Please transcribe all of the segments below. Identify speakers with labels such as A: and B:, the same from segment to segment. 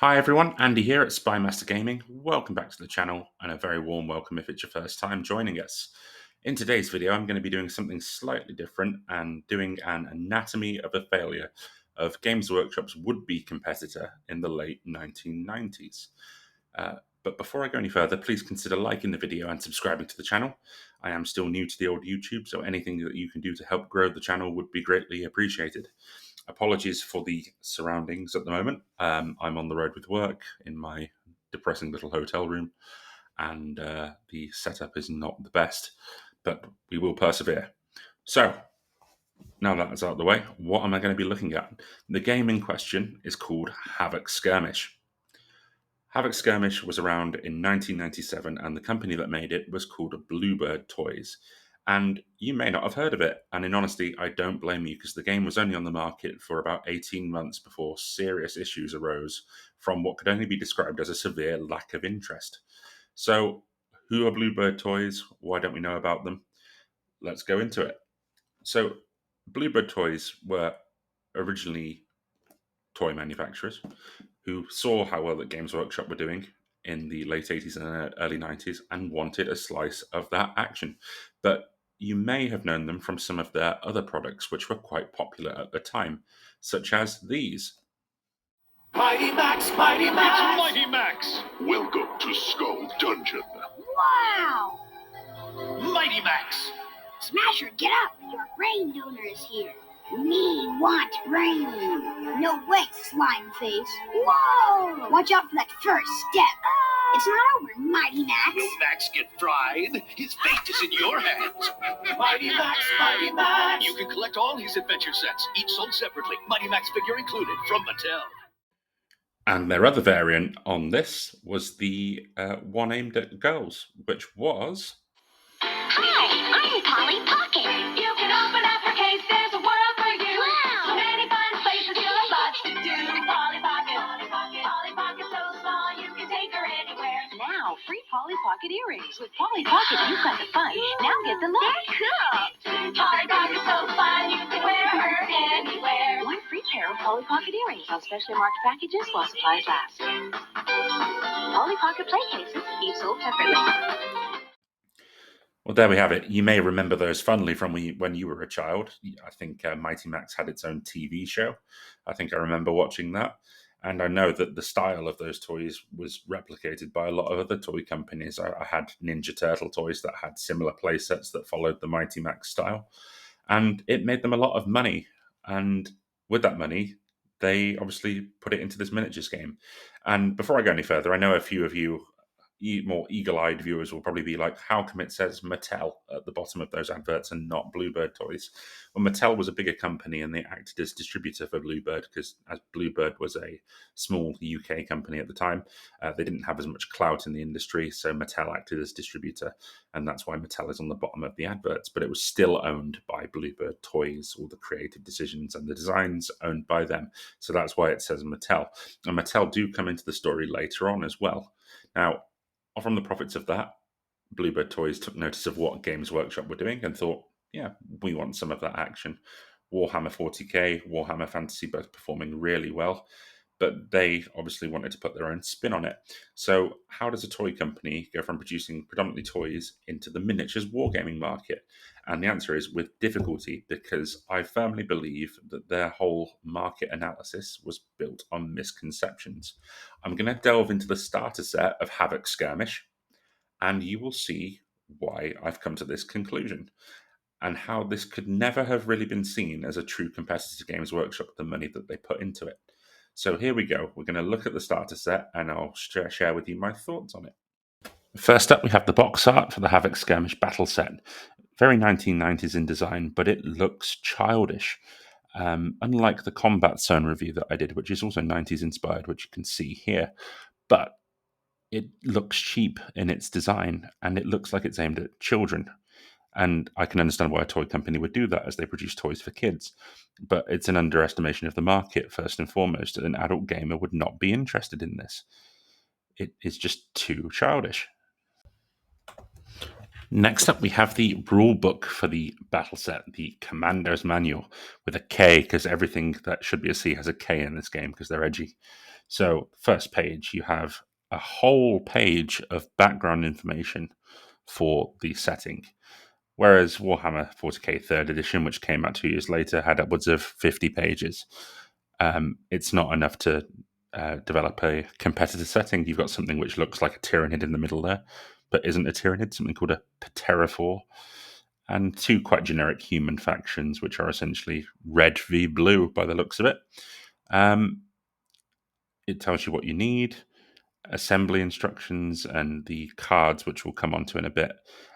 A: Hi everyone, Andy here at Spymaster Gaming. Welcome back to the channel and a very warm welcome if it's your first time joining us. In today's video, I'm going to be doing something slightly different and doing an anatomy of a failure of Games Workshop's would-be competitor in the late 1990s. But before I go any further, please consider liking the video and subscribing to the channel. I am still new to the old YouTube, so anything that you can do to help grow the channel would be greatly appreciated. Apologies for the surroundings at the moment. I'm on the road with work in my depressing little hotel room, and the setup is not the best, but we will persevere. So, now that that's out of the way, what am I going to be looking at? The game in question is called Havok Skirmish. Havok Skirmish was around in 1997, and the company that made it was called Bluebird Toys. And you may not have heard of it, and in honesty, I don't blame you, because the game was only on the market for about 18 months before serious issues arose from what could only be described as a severe lack of interest. So, who are Bluebird Toys? Why don't we know about them? Let's go into it. So, Bluebird Toys were originally toy manufacturers who saw how well that Games Workshop were doing in the late 80s and early 90s and wanted a slice of that action. But you may have known them from some of their other products, which were quite popular at the time, such as these.
B: Mighty Max, Mighty Max!
C: It's Mighty Max!
D: Welcome to Skull Dungeon.
E: Wow!
C: Mighty Max!
E: Smasher, get up! Your brain donor is here. Me want brain. No way, slime face. Whoa! Watch out for that first step. It's not over, Mighty Max.
C: Will Max get fried? His fate is in your hands.
B: Mighty Max, Mighty Max!
C: You can collect all his adventure sets, each sold separately. Mighty Max figure included from Mattel.
A: And their other variant on this was the one aimed at girls, which was...
E: Hi, I'm Polly Pocket.
F: You can open up your case, there's a world for you.
E: Wow.
F: So many fun places, you'll have lots to do. Polly Pocket, Polly Pocket, Polly Pocket so small you can take her anywhere.
G: Now, free Polly Pocket earrings. With Polly Pocket, you've got the fun. Now get the look.
E: They're cool.
F: Polly Pocket so fun you can wear her anywhere.
G: One free pair of Polly Pocket earrings on specially marked packages while supplies last. Polly Pocket play cases, each sold separately.
A: Well, there we have it. You may remember those fondly from when you were a child. I think Mighty Max had its own TV show. I think I remember watching that. And I know that the style of those toys was replicated by a lot of other toy companies. I had Ninja Turtle toys that had similar play sets that followed the Mighty Max style. And it made them a lot of money. And with that money, they obviously put it into this miniatures game. And before I go any further, I know a few of you more eagle-eyed viewers will probably be like, how come it says Mattel at the bottom of those adverts and not Bluebird Toys? Well, Mattel was a bigger company and they acted as distributor for Bluebird, because as Bluebird was a small UK company at the time, they didn't have as much clout in the industry, so Mattel acted as distributor, and that's why Mattel is on the bottom of the adverts. But it was still owned by Bluebird Toys, all the creative decisions and the designs owned by them, so that's why it says Mattel. And Mattel do come into the story later on as well. Now, from the profits of that, Bluebird Toys took notice of what Games Workshop were doing and thought, yeah, we want some of that action. Warhammer 40k, Warhammer Fantasy both performing really well, but they obviously wanted to put their own spin on it. So how does a toy company go from producing predominantly toys into the miniatures wargaming market? And the answer is with difficulty, because I firmly believe that their whole market analysis was built on misconceptions. I'm going to delve into the starter set of Havok Skirmish, and you will see why I've come to this conclusion, and how this could never have really been seen as a true competitor to Games Workshop, the money that they put into it. So here we go. We're going to look at the starter set, and I'll share with you my thoughts on it. First up, we have the box art for the Havok Skirmish battle set. Very 1990s in design, but it looks childish. Unlike the Combat Zone review that I did, which is also 90s inspired, which you can see here. But it looks cheap in its design, and it looks like it's aimed at children. And I can understand why a toy company would do that, as they produce toys for kids. But it's an underestimation of the market, first and foremost. An adult gamer would not be interested in this. It is just too childish. Next up, we have the rule book for the battle set, the Commander's Manual, with a K, because everything that should be a C has a K in this game, because they're edgy. So, first page, you have a whole page of background information for the setting. Whereas Warhammer 40k 3rd edition, which came out 2 years later, had upwards of 50 pages. It's not enough to develop a competitor setting. You've got something which looks like a Tyrannid in the middle there, but isn't a Tyrannid, something called a Pterophore, and two quite generic human factions, which are essentially red v blue by the looks of it. It tells you what you need, assembly instructions, and the cards, which we'll come on to in a bit,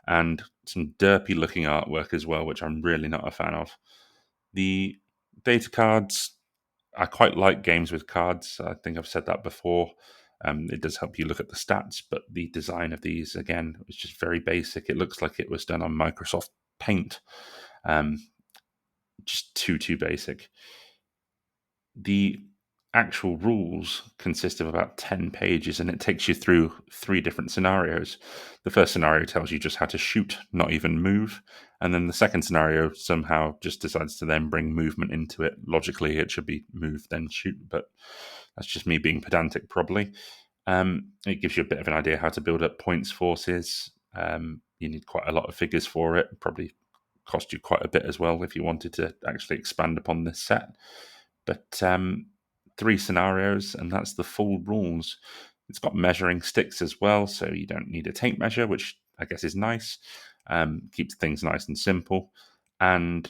A: and some derpy looking artwork as well, which I'm really not a fan of. The data cards, I quite like games with cards. I think I've said that before. It does help you look at the stats, but the design of these, again, was just very basic. It looks like it was done on Microsoft Paint. Just too basic. The actual rules consist of about 10 pages, and it takes you through 3 different scenarios. The first scenario tells you just how to shoot, not even move. And then the second scenario somehow just decides to then bring movement into it. Logically, it should be move, then shoot, but that's just me being pedantic, probably. It gives you a bit of an idea how to build up points forces. You need quite a lot of figures for it. Probably cost you quite a bit as well if you wanted to actually expand upon this set. But 3 scenarios, and that's the full rules. It's got measuring sticks as well, so you don't need a tape measure, which I guess is nice. Keeps things nice and simple. And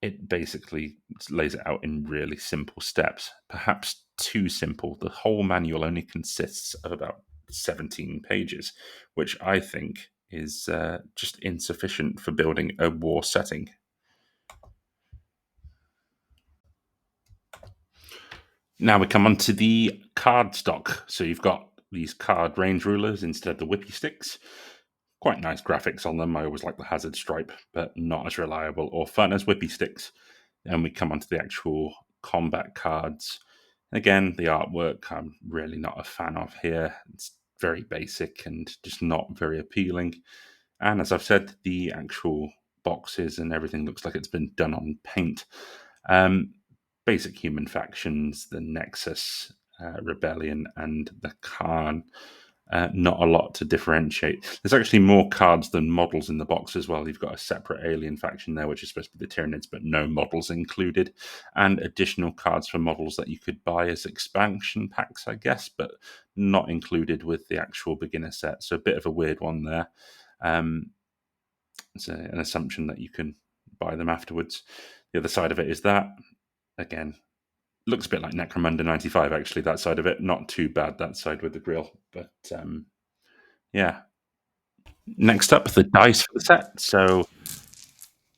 A: it basically lays it out in really simple steps, perhaps too simple. The whole manual only consists of about 17 pages, which I think is just insufficient for building a war setting. Now we come on to the card stock. So you've got these card range rulers instead of the whippy sticks. Quite nice graphics on them. I always like the hazard stripe, but not as reliable or fun as whippy sticks. And we come on to the actual combat cards. Again, the artwork I'm really not a fan of here. It's very basic and just not very appealing. And as I've said, the actual boxes and everything looks like it's been done on paint. Basic human factions, the Nexus, Rebellion, and the Khan. Not a lot to differentiate. There's actually more cards than models in the box as well. You've got a separate alien faction there, which is supposed to be the Tyranids, but no models included, and additional cards for models that you could buy as expansion packs, I guess, but not included with the actual beginner set. So a bit of a weird one there. It's an assumption that you can buy them afterwards. The other side of it is that, again, looks a bit like Necromunda 95, actually, that side of it. Not too bad, that side with the grill. But, yeah. Next up, the dice for the set. So,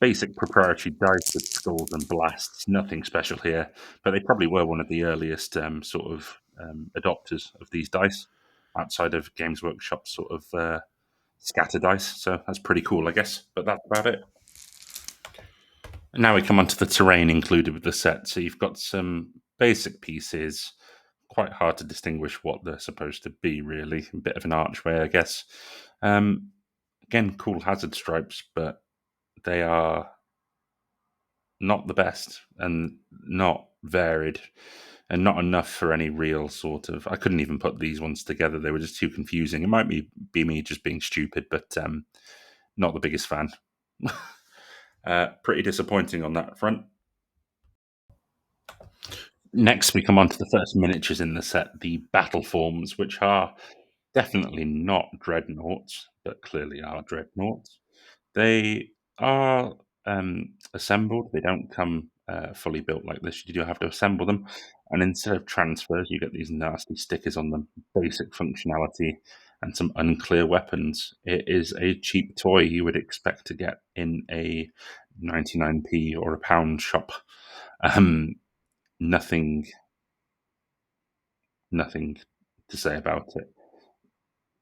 A: basic proprietary dice with skulls and blasts. Nothing special here. But they probably were one of the earliest adopters of these dice, outside of Games Workshop's sort of scatter dice. So, that's pretty cool, I guess. But that's about it. Now we come on to the terrain included with the set. So you've got some basic pieces, quite hard to distinguish what they're supposed to be, really. A bit of an archway, I guess. Again, cool hazard stripes, but they are not the best and not varied and not enough for any real sort of... I couldn't even put these ones together. They were just too confusing. It might be me just being stupid, but not the biggest fan. Pretty disappointing on that front. Next, we come on to the first miniatures in the set, the battle forms, which are definitely not dreadnoughts, but clearly are dreadnoughts. They are assembled. They don't come fully built like this. You do have to assemble them. And instead of transfers, you get these nasty stickers on them, basic functionality, and some unclear weapons. It is a cheap toy you would expect to get in a 99p or a pound shop. Nothing to say about it.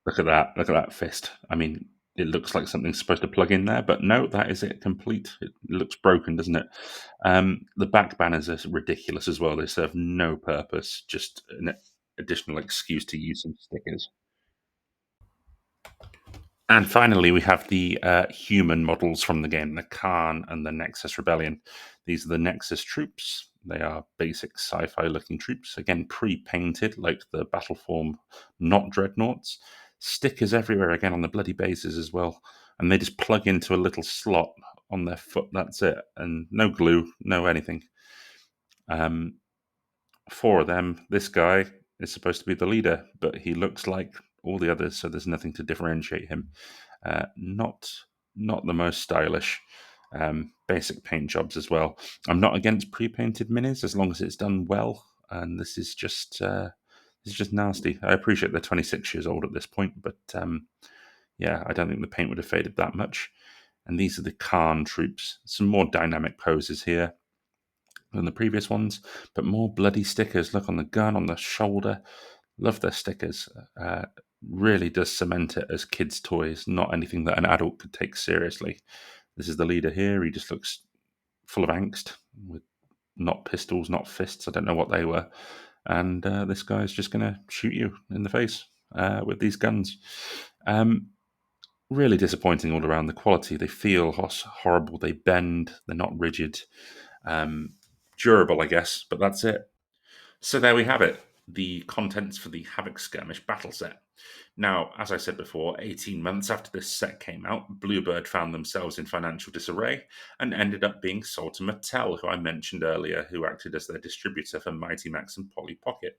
A: Look at that. Look at that fist. I mean, it looks like something's supposed to plug in there, but no, that is it complete. It looks broken, doesn't it? The back banners are ridiculous as well. They serve no purpose, just an additional excuse to use some stickers. And finally, we have the human models from the game, the Khan and the Nexus Rebellion. These are the Nexus troops. They are basic sci-fi looking troops, again pre-painted like the battle form, not dreadnoughts. Stickers everywhere again on the bloody bases as well, and they just plug into a little slot on their foot. That's it, and no glue, no anything. 4 of them. This guy is supposed to be the leader, but he looks like all the others, so there's nothing to differentiate him. Not the most stylish. Basic paint jobs as well. I'm not against pre-painted minis as long as it's done well, and this is just nasty. I appreciate they're 26 years old at this point, but yeah, I don't think the paint would have faded that much. And these are the Khan troops. Some more dynamic poses here than the previous ones, but more bloody stickers. Look on the gun, on the shoulder. Love their stickers. Really does cement it as kids' toys, not anything that an adult could take seriously. This is the leader here. He just looks full of angst with not pistols, not fists. I don't know what they were. And this guy's just going to shoot you in the face with these guns. Really disappointing all around. The quality, they feel horrible. They bend. They're not rigid. Durable, I guess, but that's it. So there we have it, the contents for the Havok Skirmish battle set. Now, as I said before, 18 months after this set came out, Bluebird found themselves in financial disarray and ended up being sold to Mattel, who I mentioned earlier, who acted as their distributor for Mighty Max and Polly Pocket.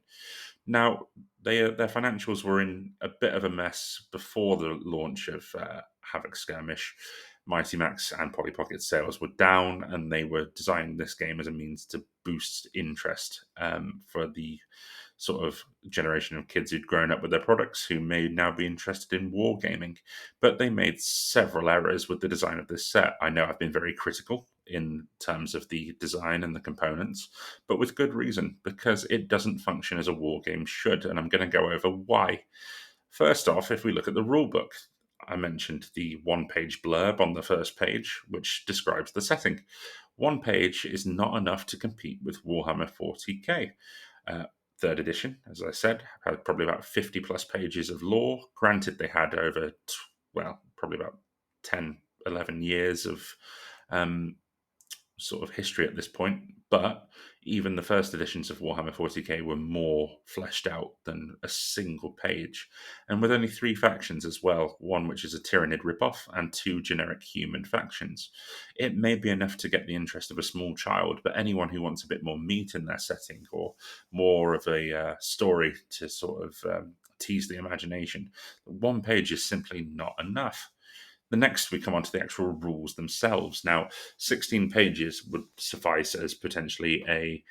A: Now, their financials were in a bit of a mess before the launch of Havok Skirmish. Mighty Max and Polly Pocket sales were down, and they were designing this game as a means to boost interest for the sort of generation of kids who'd grown up with their products who may now be interested in wargaming. But they made several errors with the design of this set. I know I've been very critical in terms of the design and the components, but with good reason, because it doesn't function as a wargame should, and I'm going to go over why. First off, if we look at the rulebook, I mentioned the one-page blurb on the first page, which describes the setting. One page is not enough to compete with Warhammer 40k. Third edition, as I said, had probably about 50 plus pages of lore. Granted, they had over, probably about 10, 11 years of sort of history at this point, but even the first editions of Warhammer 40k were more fleshed out than a single page, and with only 3 factions as well, one which is a Tyranid ripoff and 2 generic human factions. It may be enough to get the interest of a small child, but anyone who wants a bit more meat in their setting or more of a story to sort of tease the imagination, one page is simply not enough. The next, we come on to the actual rules themselves. Now, 16 pages would suffice as potentially a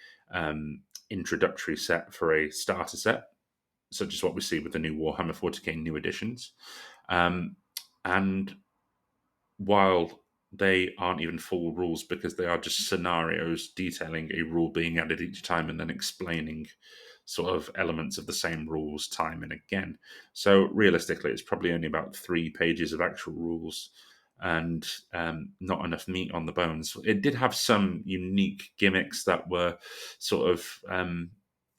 A: introductory set for a starter set, such as what we see with the new Warhammer 40k new editions. And while they aren't even full rules because they are just scenarios detailing a rule being added each time and then explaining sort of elements of the same rules time and again. So realistically, it's probably only about 3 pages of actual rules and not enough meat on the bones. It did have some unique gimmicks that were sort of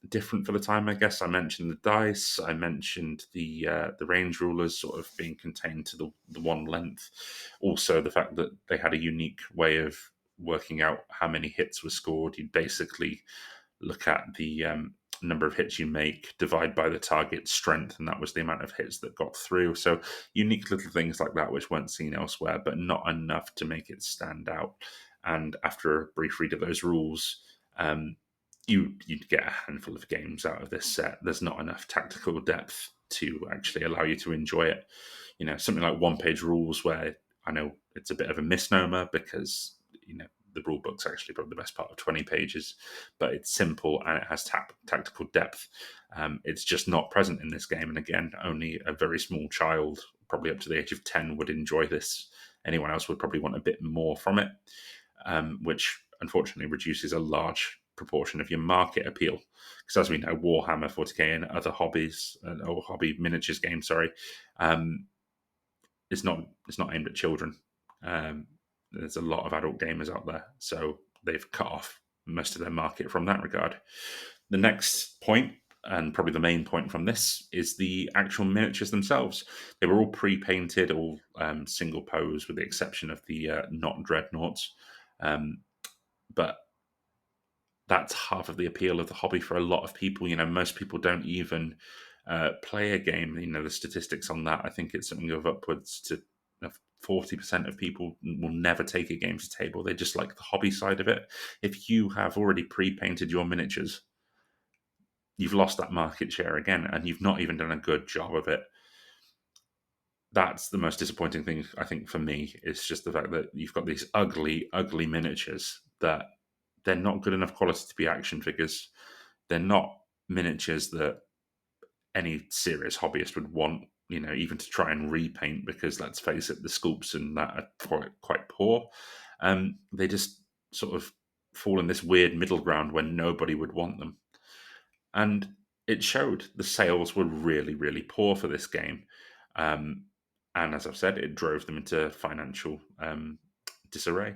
A: different for the time, I guess. I mentioned the dice. I mentioned the range rulers sort of being contained to the one length. Also, the fact that they had a unique way of working out how many hits were scored. You'd basically look at the number of hits you make, divide by the target strength, and that was the amount of hits that got through. So unique little things like that which weren't seen elsewhere, but not enough to make it stand out. And after a brief read of those rules, you'd get a handful of games out of this set. There's not enough tactical depth to actually allow you to enjoy it. You know, something like one-page rules, where I know it's a bit of a misnomer because, you know, the rule book's actually probably the best part of 20 pages, but it's simple and it has tactical depth. It's just not present in this game. And again, only a very small child, probably up to the age of 10, would enjoy this. Anyone else would probably want a bit more from it, which unfortunately reduces a large proportion of your market appeal. Because as we know, Warhammer 40k and other hobbies, or hobby miniatures games, it's not aimed at children. There's a lot of adult gamers out there, so they've cut off most of their market from that regard. The next point, and probably the main point from this, is the actual miniatures themselves. They were all pre-painted, all single pose, with the exception of the not dreadnoughts. But that's half of the appeal of the hobby for a lot of people. Most people don't even play a game. The statistics on that, I think it's something of upwards to 40% of people will never take a game to table. They just like the hobby side of it. If you have already pre-painted your miniatures, you've lost that market share again, and you've not even done a good job of it. That's the most disappointing thing, I think, for me. It's just the fact that you've got these ugly, ugly miniatures that they're not good enough quality to be action figures. They're not miniatures that any serious hobbyist would want, even to try and repaint, because let's face it, the sculpts and that are quite poor. They just sort of fall in this weird middle ground when nobody would want them. And it showed. The sales were really, really poor for this game. And as I've said, it drove them into financial disarray.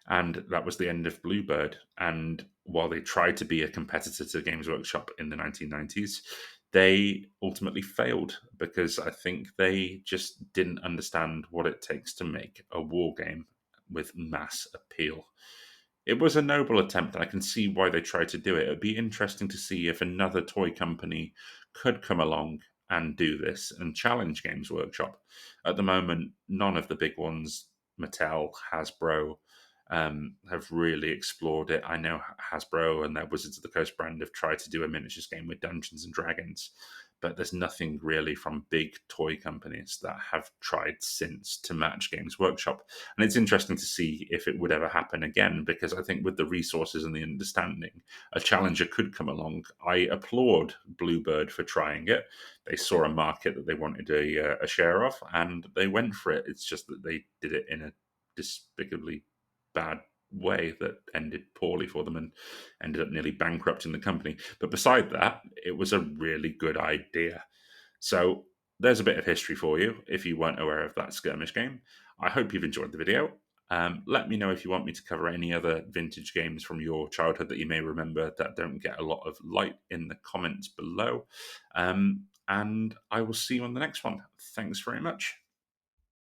A: And that was the end of Bluebird. And while they tried to be a competitor to Games Workshop in the 1990s, they ultimately failed, because I think they just didn't understand what it takes to make a war game with mass appeal. It was a noble attempt, and I can see why they tried to do it. It'd be interesting to see if another toy company could come along and do this and challenge Games Workshop. At the moment, none of the big ones, Mattel, Hasbro, have really explored it. I know Hasbro and their Wizards of the Coast brand have tried to do a miniatures game with Dungeons and Dragons, but there's nothing really from big toy companies that have tried since to match Games Workshop. And it's interesting to see if it would ever happen again, because I think with the resources and the understanding, a challenger could come along. I applaud Bluebird for trying it. They saw a market that they wanted a share of, and they went for it. It's just that they did it in a despicably bad way that ended poorly for them and ended up nearly bankrupting the company. But beside that, it was a really good idea. So there's a bit of history for you if you weren't aware of that Skirmish game. I hope you've enjoyed the video. Let me know if you want me to cover any other vintage games from your childhood that you may remember that don't get a lot of light in the comments below. And I will see you on the next one. Thanks very much.